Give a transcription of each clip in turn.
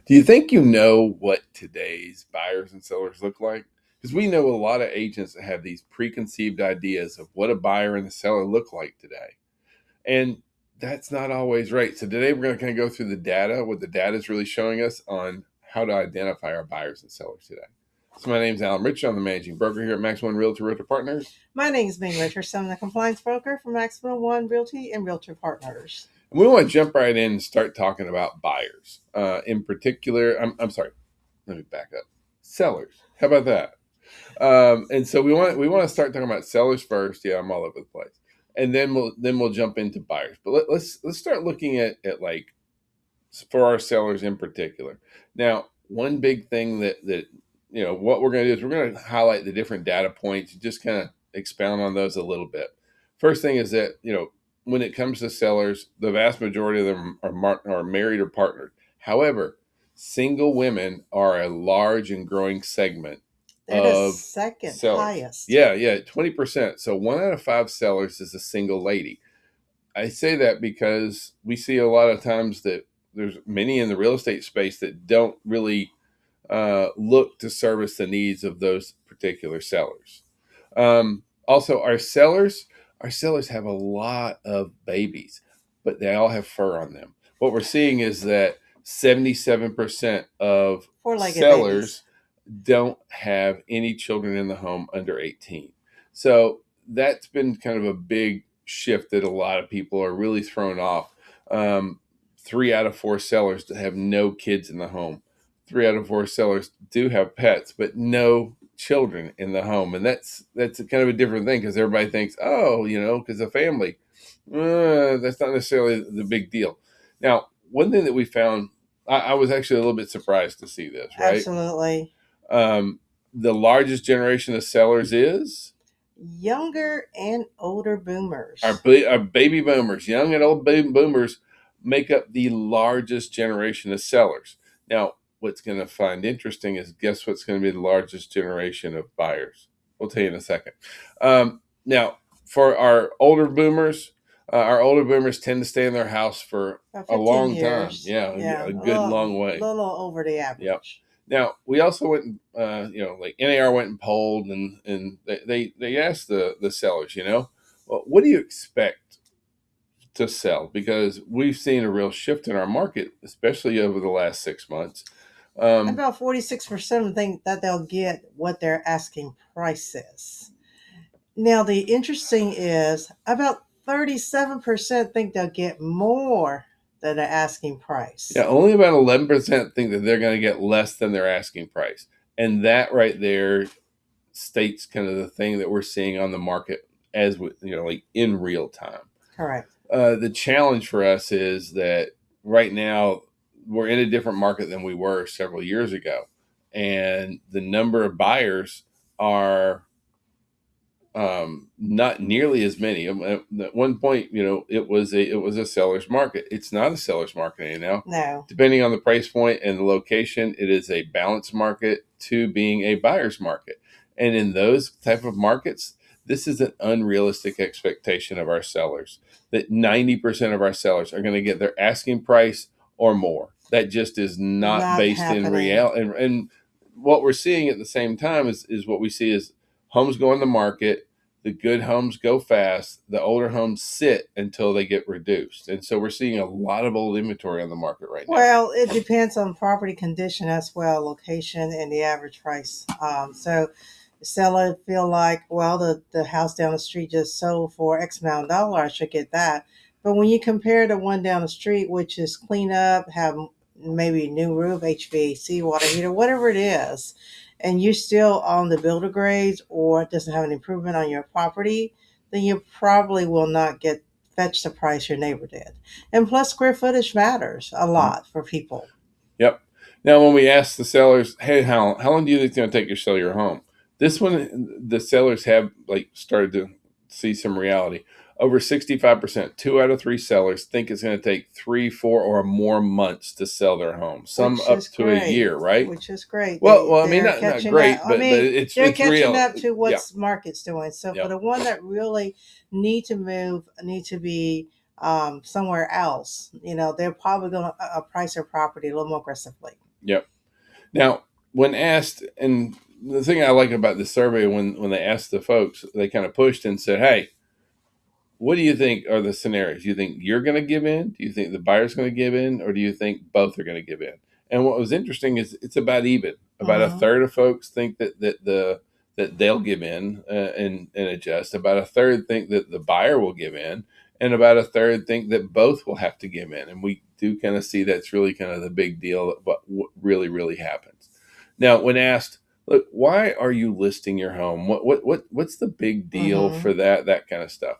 Do you think you know what today's buyers and sellers look like? Because we know a lot of agents that have these preconceived ideas of what a buyer and a seller look like today. And that's not always right. So today we're going to kind of go through the data, what the data is really showing us on how to identify our buyers and sellers today. So my name is Alan Richardson. I'm the managing broker here at Maximum Realtor Partners. My name is Ming Richardson. I'm the compliance broker for Maximum One Realty and Realtor Partners. And we want to jump right in and start talking about buyers. In particular, I'm sorry, let me back up. Sellers. How about that? And so we want to start talking about sellers first. Yeah, I'm all over the place, and then we'll jump into buyers. But let's start looking at like for our sellers in particular. Now, one big thing that what we're going to do is we're going to highlight the different data points and just kind of expound on those a little bit. First thing is that when it comes to sellers, the vast majority of them are married or partnered. However, single women are a large and growing segment They're the of second sellers. highest. Yeah, 20%. So 1 out of 5 sellers is a single lady. I say that because we see a lot of times that there's many in the real estate space that don't really look to service the needs of those particular sellers. Also, our sellers have a lot of babies, but they all have fur on them. What we're seeing is that 77% of Four-legged sellers babies. don't have any children in the home under 18. So that's been kind of a big shift that a lot of people are really thrown off. 3 out of 4 sellers have no kids in the home. 3 out of 4 sellers do have pets, but no children in the home, and that's kind of a different thing because everybody thinks, oh, because a family, that's not necessarily the big deal. Now, one thing that we found, I was actually a little bit surprised to see this, right? Absolutely. The largest generation of sellers is Younger and older boomers. our baby boomers. Young and old baby boomers make up the largest generation of sellers. Now, what's going to find interesting is guess what's going to be the largest generation of buyers? We'll tell you in a second. Now, for our older boomers tend to stay in their house for About a 15 long time. years. Yeah, Yeah, a good long way. little over the Yep. average. Now we also went, like NAR went and polled, and they asked the sellers, well, what do you expect to sell? Because we've seen a real shift in our market, especially over the last 6 months. About 46% of them think that they'll get what their asking price is. Now, the interesting is about 37% think they'll get more than their asking price. Yeah, only about 11% think that they're going to get less than their asking price, and that right there states kind of the thing that we're seeing on the market as with like in real time. Correct. The challenge for us is that right now we're in a different market than we were several years ago, and the number of buyers are not nearly as many. At one point, it was a seller's market. It's not a seller's market now. No. Depending on the price point and the location, it is a balanced market to being a buyer's market. And in those type of markets, this is an unrealistic expectation of our sellers that 90% of our sellers are going to get their asking price or more. That just is not based happening. in reality. And what we're seeing at the same time is what we see is homes go on the market. The good homes go fast. The older homes sit until they get reduced. And so we're seeing a lot of old inventory on the market right now. Well, it depends on property condition as well, location, and the average price. So the seller feel like, well, the house down the street just sold for X amount of dollars, I should get that. But when you compare the one down the street, which is clean up, have maybe new roof, HVAC, water heater, whatever it is, and you're still on the builder grades or doesn't have an improvement on your property, then you probably will not get fetch the price your neighbor did. And plus, square footage matters a lot for people. Yep. Now, when we ask the sellers, hey, how long do you think it's going to take you to sell your home? This one, the sellers have like started to see some reality. Over 65%, 2 out of 3 sellers think it's going to take 3, 4, or more months to sell their home. Some Which up is to a great. year, right? Which is great. Well, I mean, They're not catching great, up. but it's they're it's catching real. up to Yeah. what's market's doing. So Yeah. for the one that really need to move, need to be somewhere else, they're probably going to price their property a little more aggressively. Yep. Now, when asked, and the thing I like about this survey, when they asked the folks, they kind of pushed and said, "Hey, what do you think are the scenarios? Do you think you're going to give in? Do you think the buyer's going to give in? Or do you think both are going to give in?" And what was interesting is it's about even. About a Mm-hmm. third of folks think that they'll give in and adjust. About a third think that the buyer will give in, and about a third think that both will have to give in. And we do kind of see that's really kind of the big deal. What really happens. Now, when asked, look, why are you listing your home? What's the big deal Mm-hmm. for that kind of stuff?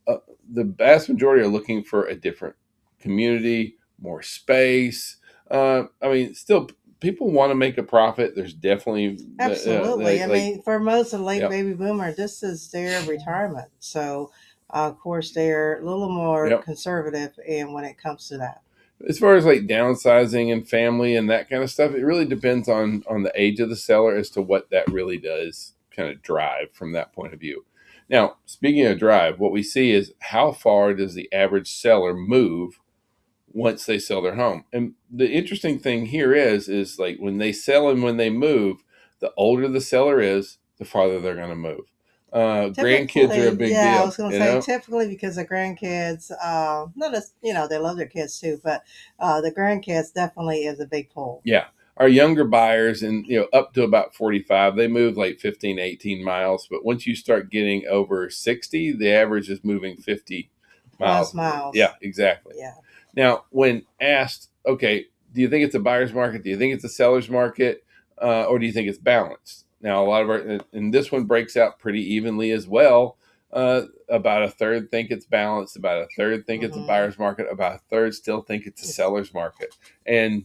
uh, the vast majority are looking for a different community, more space. I mean, still, people want to make a profit. There's definitely Absolutely. I like, mean, for most of the late yep, baby boomer, this is their retirement. So, of course, they're a little more yep. conservative in when it comes to that. As far as like downsizing and family and that kind of stuff, it really depends on the age of the seller as to what that really does kind of drive from that point of view. Now, speaking of drive, what we see is how far does the average seller move once they sell their home. And the interesting thing here is like when they sell and when they move, the older the seller is, the farther they're going to move. Grandkids are a Typically, big yeah, I deal, was going to you say know? typically because the grandkids, not as, they love their kids too, but the grandkids definitely is a big pull. Yeah. Our younger buyers and up to about 45, they move like 15, 18 miles. But once you start getting over 60, the average is moving 50 Plus miles. Yeah, miles. exactly. Yeah. Now, when asked, okay, do you think it's a buyer's market? Do you think it's a seller's market? Or do you think it's balanced? Now, a lot of our, and this one breaks out pretty evenly as well. About a third think it's balanced. About a third think it's a Mm-hmm. buyer's market. About a third still think it's a It's seller's market. And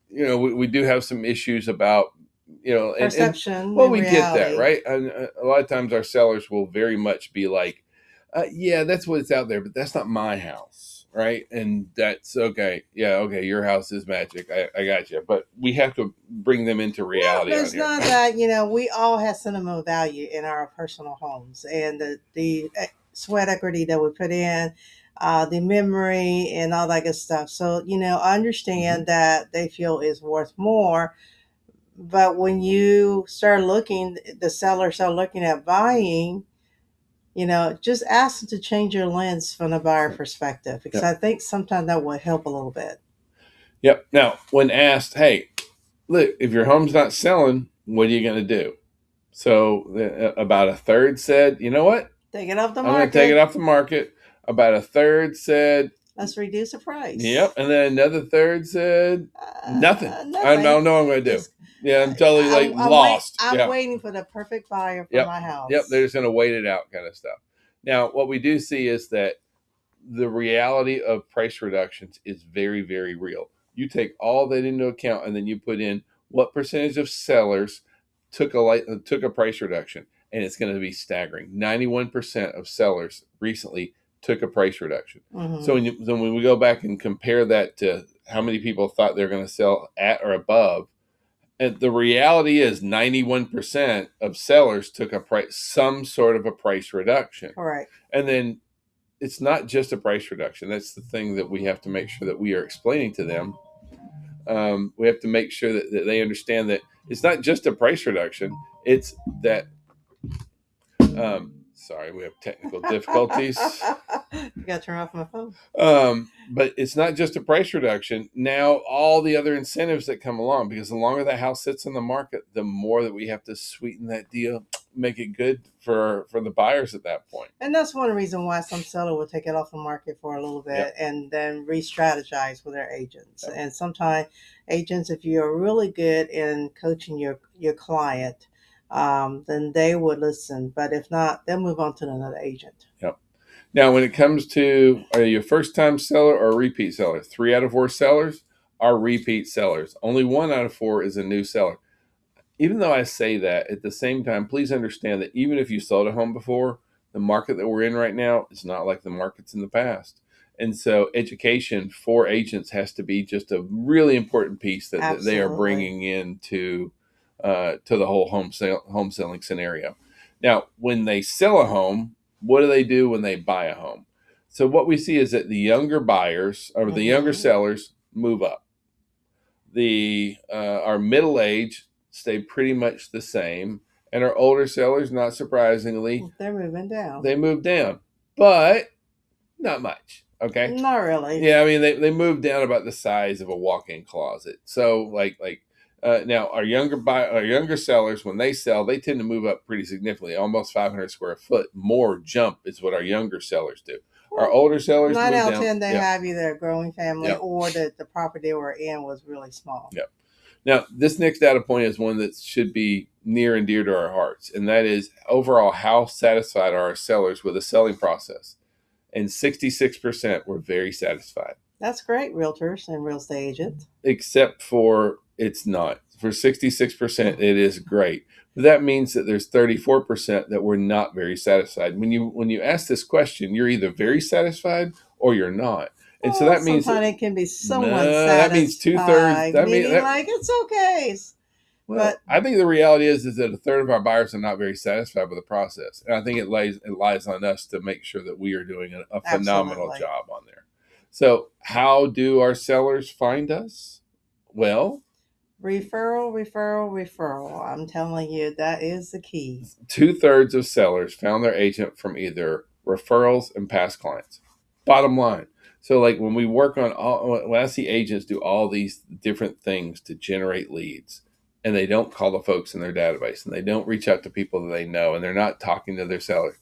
we do have some issues about and perception well, and we get that, reality. right? And a lot of times our sellers will very much be like, yeah, that's what's out there, but that's not my house, right? And that's okay. Yeah, okay, your house is magic. I got you, but we have to bring them into No, reality on there's here. not that. We all have sentimental value in our personal homes, and the sweat equity that we put in, the memory, and all that good stuff. So, I Hmm. understand that they feel is worth more. But when you start looking, the seller start looking at buying, just ask them to change your lens from the buyer perspective, because Yep. I think sometimes that will help a little bit. Yep. Now, when asked, hey, look, if your home's not selling, what are you going to do? So about a third said, you know what? Take it off the I'm going to take it market. off the market. About a third said, Let's reduce the price. yep. And then another third said, nothing. I Nothing. don't know what I'm going to do. Just Yeah, I'm totally like lost. I'm Yeah. waiting for the perfect buyer for Yep. my Yep. They're house. just going to wait it out kind of stuff. Now, what we do see is that the reality of price reductions is very real. You take all that into account and then you put in what percentage of sellers took a price reduction, and it's going to be staggering. 91% of sellers recently took a price reduction. So Hmm. when we go back and compare that to how many people thought they're going to sell at or above, and the reality is 91% of sellers took a price some sort of a price reduction. Correct. And then it's not just a price reduction. That's the thing that we have to make sure that we are explaining to them. We have to make sure that they understand that it's not just a price reduction. It's that. Sorry, we have technical difficulties. I got to turn off my phone. But it's not just a price reduction. Now, all the other incentives that come along, because the longer the house sits in the market, the more that we have to sweeten that deal, make it good for the buyers at that point. And that's one reason why some seller will take it off the market for a little bit Yep. and then re-strategize with their agents. Yep. And sometimes agents, if you're really good in coaching your client, then they would listen. But if not, they'll move on to another agent. Yep. Now, when it comes to are you a first time seller or a repeat seller? 3 out of 4 sellers are repeat sellers. Only 1 out of 4 is a new seller. Even though I say that, at the same time, please understand that even if you sold a home before, the market that we're in right now is not like the markets in the past. And so, education for agents has to be just a really important piece that they are Absolutely. bringing into to the whole home selling scenario. Now, when they sell a home, what do they do when they buy a home? So, what we see is that the younger buyers or the younger Hmm. sellers move up. The our middle age stay pretty much the same, and our older sellers, not surprisingly, They're moving down. they move down, but not much. Okay. Not really. Yeah, I mean they move down about the size of a walk-in closet. So now our younger sellers, when they sell, they tend to move up pretty significantly, almost 500 square foot more jump is what our younger sellers do. Our Well, older sellers nine move out of down. 10 they Yeah, have either a growing family yeah, or the property they were in was really small. yeah. Now this next data point is one that should be near and dear to our hearts, and that is overall how satisfied are our sellers with the selling process. And 66% were very satisfied. That's great, realtors and real estate agents. Except for it's not. For 66%, it is great. But that means that there's 34% that were not very satisfied. When you ask this question, you're either very satisfied or you're not. And so Well, that means sometimes it can be someone that means 2/3. satisfied, meaning like it's okay. Well, But I think the reality is that a third of our buyers are not very satisfied with the process, and I think it lies on us to make sure that we are doing a phenomenal absolutely. job on there. So, how do our sellers find us? Well, Referral, referral, referral. I'm telling you, that is the key. 2/3 of sellers found their agent from either referrals and past clients. Bottom line. So, like when we work on when I see agents do all these different things to generate leads, and they don't call the folks in their database, and they don't reach out to people that they know, and they're not talking to their sellers,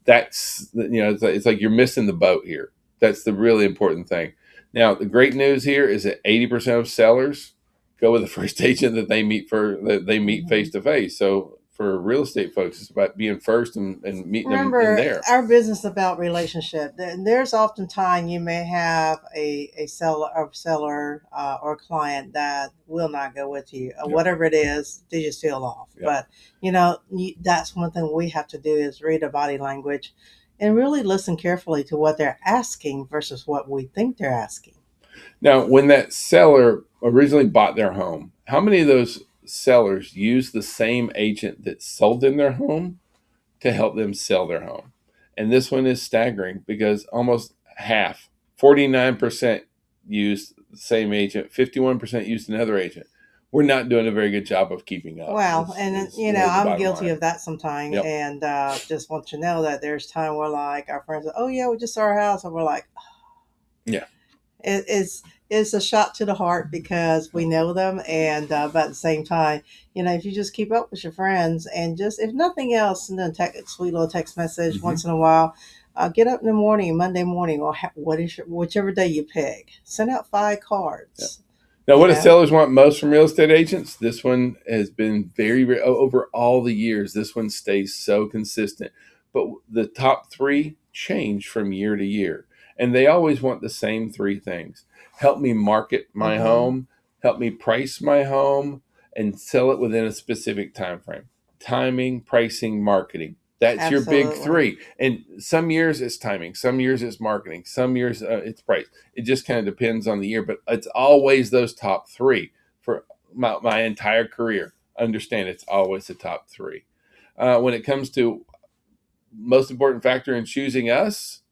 it's like you're missing the boat here. That's the really important thing. Now, the great news here is that 80% of sellers go with the first agent that they meet Mhm. face to face. So for real estate folks, it's about being first and meeting them in Remember, there. our business is about relationship. There's often time you may have a seller or client that will not go with you, or Yep. whatever it is. They just feel off. Yep. But that's one thing we have to do is read their body language, and really listen carefully to what they're asking versus what we think they're asking. Now, when that seller originally bought their home, how many of those sellers used the same agent that sold them their home to help them sell their home? And this one is staggering because almost half, 49%, used the same agent, 51% used another agent. We're not doing a very good job of keeping up. Well, and Is really the I'm bottom guilty line. of that sometimes, Yep. and just want you to know that there's time where like our friends, oh yeah, we just saw our house, and we're like, Yeah. it's a shot to the heart because we know them, and but at the same time, if you just keep up with your friends and just if nothing else, and then sweet little text message Mhm. once in a while. Get up in the morning, Monday morning, or whichever day you pick. Send out 5 cards. Now, You what do know, sellers want most from real estate agents? This one has been over all the years. This one stays so consistent. But the top three change from year to year. And they always want the same three things: help me market my hmm home, help me price my home, and sell it within a specific time frame. Timing, pricing, marketing. That's your big absolutely. three. And some years it's timing, some years it's marketing, some years it's price. It just kind of depends on the year, but it's always those top three for my entire career. Understand, it's always the top three. When it comes to most important factor in choosing us,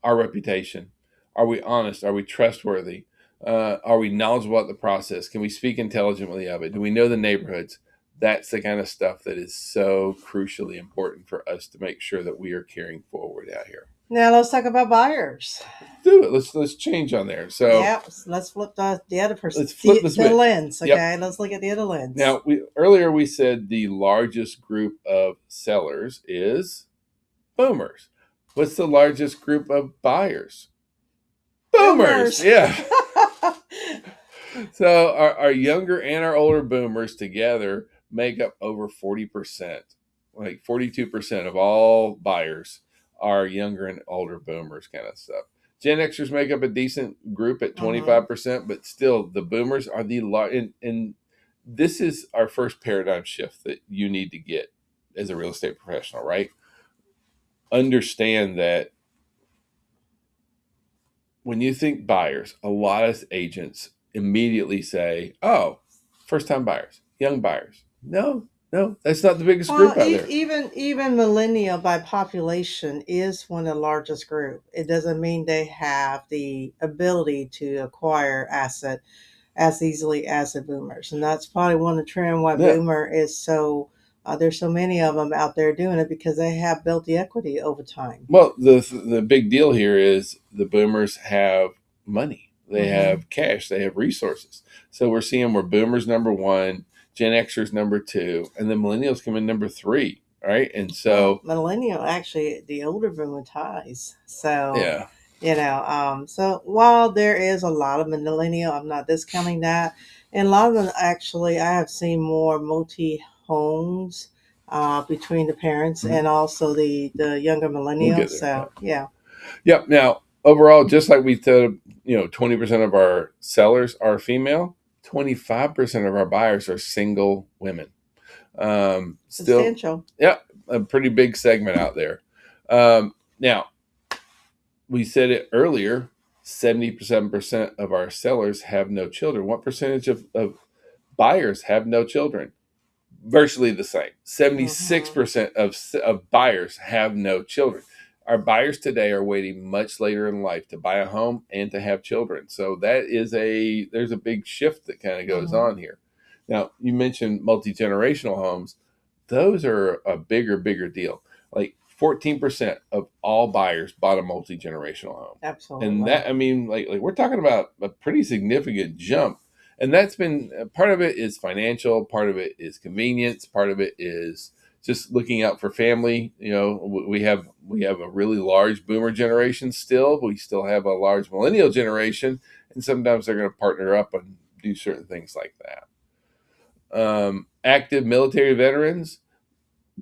our reputation. Are we honest? Are we trustworthy? Are we knowledgeable about the process? Can we speak intelligently of it? Do we know the neighborhoods? That's the kind of stuff that is so crucially important for us to make sure that we are carrying forward out here. Now let's talk about buyers. Do it. Let's change on there. So Yep. So let's flip the other person, let's flip the the switch. lens. Yep. Okay, let's look at the other lens. Now, earlier we said the largest group of sellers is boomers. What's the largest group of buyers? Boomers. Boomers. Yeah. So our younger and our older boomers together make up over 40%. Like 42% of all buyers are younger and older boomers kind of stuff. Gen Xers make up a decent group at hmm 25%, but still the boomers are the large. And this is our first paradigm shift that you need to get as a real estate professional, right? Understand that when you think buyers, a lot of agents immediately say, "Oh, first-time buyers, young buyers." No, no, that's not the biggest Well, group out there. even millennial by population is one of the largest group. It doesn't mean they have the ability to acquire asset. as easily as the boomers. And that's probably one of the trend why Yeah. boomer is so, there's so many of them out there doing it because they have built the equity over time. Well, the big deal here is the boomers have money, they Mm-hmm. have cash, they have resources. So we're seeing where boomers number one, Gen Xers number two, and then millennials come in number three. Right, and Well, so millennial actually the older boomer ties. So, yeah, so while there is a lot of millennial, I'm not discounting that. And a lot of them actually, I have seen more multi homes between the parents mhm, and also the younger we'll millennials. get there. So, Yeah. yeah, Yep. Now, overall, just like we said, 20% of our sellers are female. 25% of our buyers are single women. Still, substantial. yeah, a pretty big segment out there. Now, we said it earlier, 77% of our sellers have no children. What percentage of buyers have no children? Virtually the same. Hmm. 76% of buyers have no children. Our buyers today are waiting much later in life to buy a home and to have children. So there's a big shift that kind of goes Hmm. on here. Now, you mentioned multi-generational homes. Those are a bigger deal. Like 14% of all buyers bought a multi-generational home. And Absolutely. that, I mean, like we're talking about a pretty significant jump. And that's been part of it is financial, part of it is convenience, part of it is just looking out for family. We have a really large boomer generation still. We still have a large millennial generation, and sometimes they're going to partner up and do certain things like that. Active military veterans.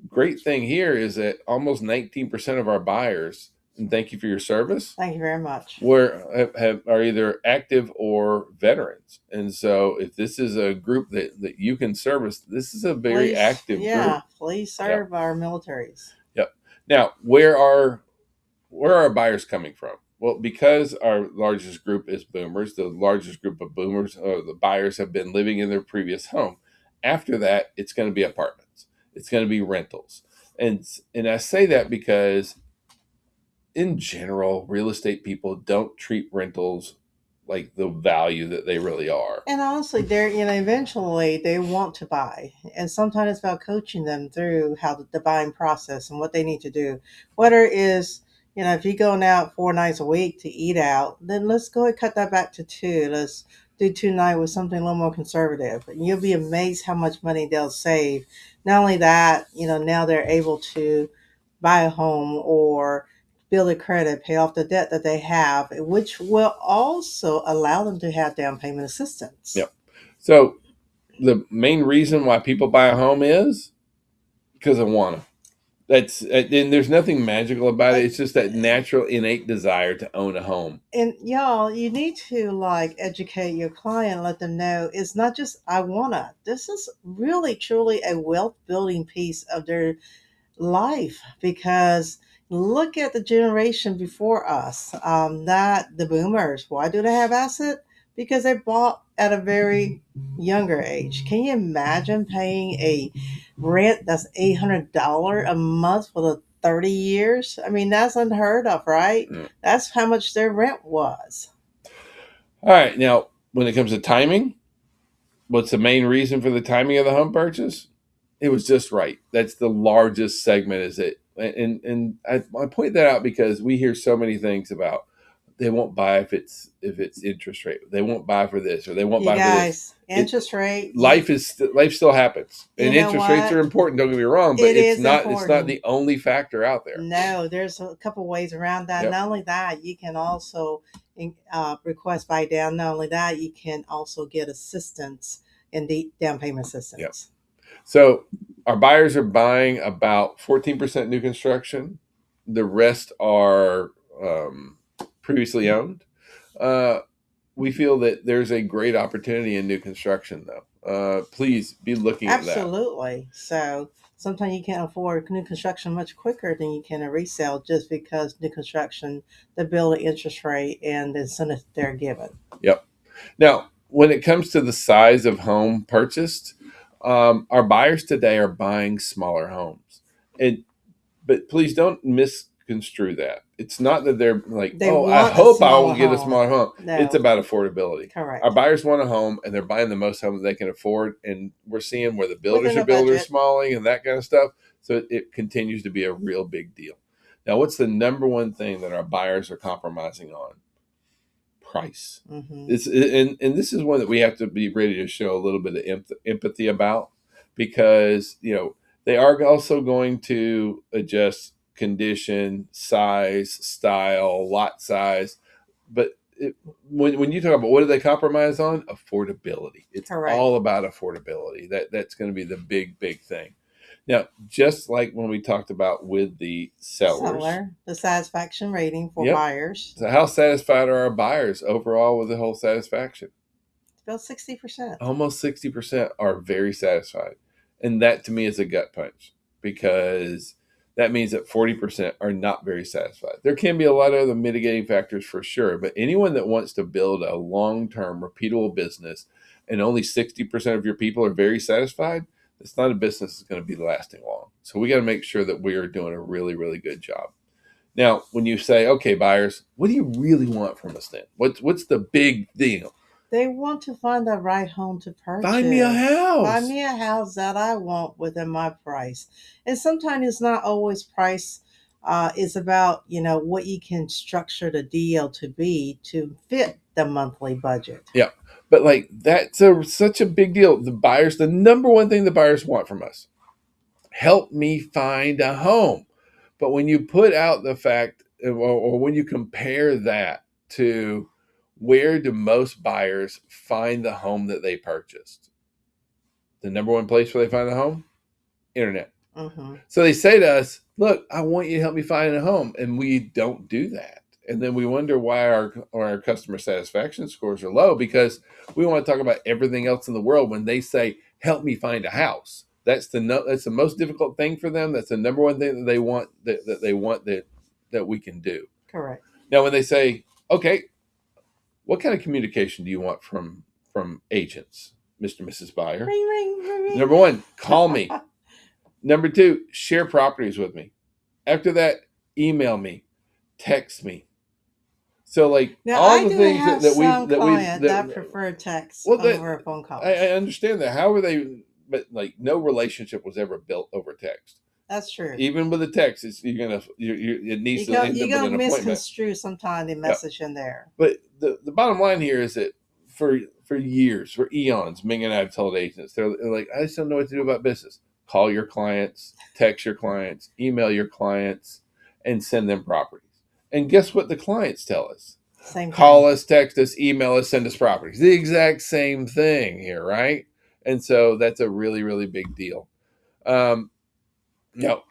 Great thing here is that almost 19% of our buyers, and thank you for your service, Thank you very much. are either active or veterans. And so if this is a group that you can service, this is a very Please, active yeah, group. please Yep. serve our militaries. Yep. Now, where are our buyers coming from? Well, because our largest group is boomers, the largest group of boomers, the buyers have been living in their previous home. After that, it's going to be apartments. It's going to be rentals. And I say that because in general, real estate people don't treat rentals like the value that they really are. And honestly, they're eventually they want to buy, and sometimes it's about coaching them through how the buying process and what they need to do. Whether it is if you're going out 4 nights a week to eat out, then let's go and cut that back to two. Let's do 2 nights with something a little more conservative, and you'll be amazed how much money they'll save. Not only that, now they're able to buy a home or build a credit, pay off the debt that they have, which will also allow them to have down payment assistance. Yep. So the main reason why people buy a home is because they want to. And there's nothing magical about it. Like, It's just that natural, innate desire to own a home. and y'all, you need to like educate your client, let them know it's not just I wanna. This is really truly a wealth building piece of their life because look at the generation before us, not the boomers. Why do they have asset? Because they bought at a very younger age. Can you imagine paying a rent that's $800 a month for the 30 years? I mean, that's unheard of, right? Mm. That's how much their rent was. All right. Now, when it comes to timing, what's the main reason for the timing of the home purchase? It was just right. That's the largest segment. Is it? And I point that out because we hear so many things about they won't buy if it's interest rate. They won't buy for this or they won't You buy for this. guys, It interest rate, life still happens, you and know interest rates are what? important. Don't get me wrong, but It it's is not important. the only factor out there. No, there's a couple ways around that. Yep. Not only that, you can also request buy down. Not only that, you can also get assistance in the down payment Yep. assistance. So our buyers are buying about 14% new construction. The rest are previously owned. Uh, we feel that there's a great opportunity in new construction, though. Please be looking at that. Absolutely. So sometimes you can't afford new construction much quicker than you can a resale just because new construction, the bill, the interest rate, and the incentive they're given. Yep. Now, when it comes to the size of home purchased, our buyers today are buying smaller homes, and but please don't misconstrue that. It's not that they're like, They oh, I want a hope I will smaller get a home. smaller home. It's No, about affordability. correct. Our buyers want a home, and they're buying the most home that they can afford. And we're seeing where the builders Within are a building budget. smalling and that kind of stuff. So it continues to be a real big deal. Now, what's the number one thing that our buyers are compromising on? Price. Mm-hmm. And this is one that we have to be ready to show a little bit of empathy about, because they are also going to adjust condition, size, style, lot size, but when you talk about what do they compromise on, affordability. It's Correct. all about affordability. That's going to be the big thing. Now, just like when we talked about with the sellers, The satisfaction rating for Yep. buyers, so how satisfied are our buyers overall with the whole satisfaction? about 60%. Almost 60% are very satisfied. And that to me is a gut punch, because that means that 40% are not very satisfied. There can be a lot of other mitigating factors for sure, but anyone that wants to build a long-term repeatable business and only 60% of your people are very satisfied, it's not a business that's going to be lasting long. So we got to make sure that we are doing a really good job. Now, when you say, okay, buyers, what do you really want from us then? What's the big deal? They want to find the right home to purchase. Find me a house. Find me a house that I want within my price. And sometimes it's not always price. It's about, what you can structure the deal to be to fit the monthly budget. Yeah. But like that's such a big deal. The number one thing the buyers want from us, help me find a home. But when you put out the fact, or when you compare that to where do most buyers find the home that they purchased, the number one place where they find the home, internet. Mm-hmm. So they say to us, look, I want you to help me find a home. And we don't do that. And then we wonder why our customer satisfaction scores are low, because we want to talk about everything else in the world when they say, help me find a house. That's the most difficult thing for them. That's the number one thing that they want that we can do. Correct. Now, when they say, okay, what kind of communication do you want from agents, Mr. and Mrs. Buyer? Ring, ring, ring. Number one, call me. Number two, share properties with me. After that, email me, text me. So like now, all the things that prefer text over a phone call. I understand that. How are they? But like no relationship was ever built over text. That's true. Even with a text, it needs to end up with an appointment. You're gonna misconstrue sometimes the message in there. But the bottom line here is that for years, for eons, Ming and I have told agents, they're like, I just don't know what to do about business. Call your clients, text your clients, email your clients, and send them properties. And guess what the clients tell us? Same Call us, text us, email us, send us properties. The exact same thing here, right? And so that's a really big deal. Now,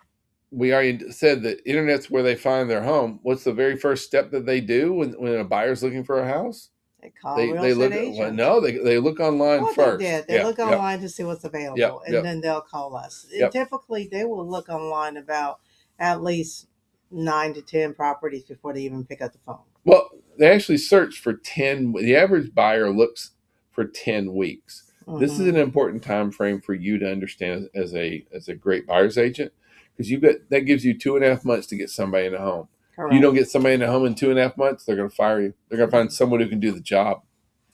we already said that internet's where they find their home. What's the very first step that they do when a buyer's looking for a house? They call real estate agents. They look online first. They look online to see what's available, and then they'll call us. And typically, they will look online about at least 9 to 10 properties before they even pick up the phone. Well, they actually search for 10. The average buyer looks for 10 weeks. Mm-hmm. This is an important time frame for you to understand as a great buyer's agent, because that gives you 2.5 months to get somebody in a home. Correct. You don't get somebody in a home in 2.5 months, they're going to fire you. They're going to find someone who can do the job,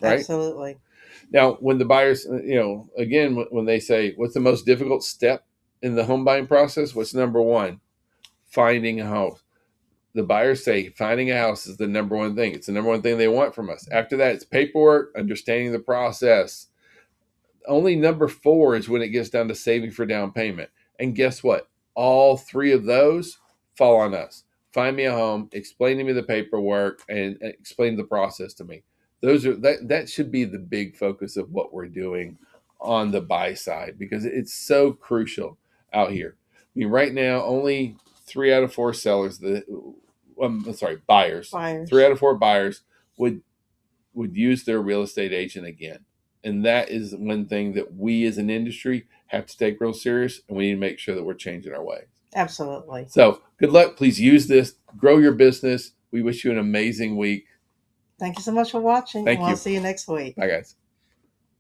right? Absolutely. Now, when the buyers, again, when they say, what's the most difficult step in the home buying process? What's number one? Finding a house. The buyers say finding a house is the number one thing. It's the number one thing they want from us. After that, it's paperwork, understanding the process. Only number 4 is when it gets down to saving for down payment. And guess what? All 3 of those fall on us. Find me a home, explain to me the paperwork, and explain the process to me. That should be the big focus of what we're doing on the buy side, because it's so crucial out here. I mean, right now, only 3 out of 4 sellers buyers. 3 out of 4 buyers would use their real estate agent again. And that is one thing that we as an industry have to take real serious, and we need to make sure that we're changing our ways. Absolutely. So good luck. Please use this. Grow your business. We wish you an amazing week. Thank you so much for watching. Thank you. I'll see you next week. Bye, guys.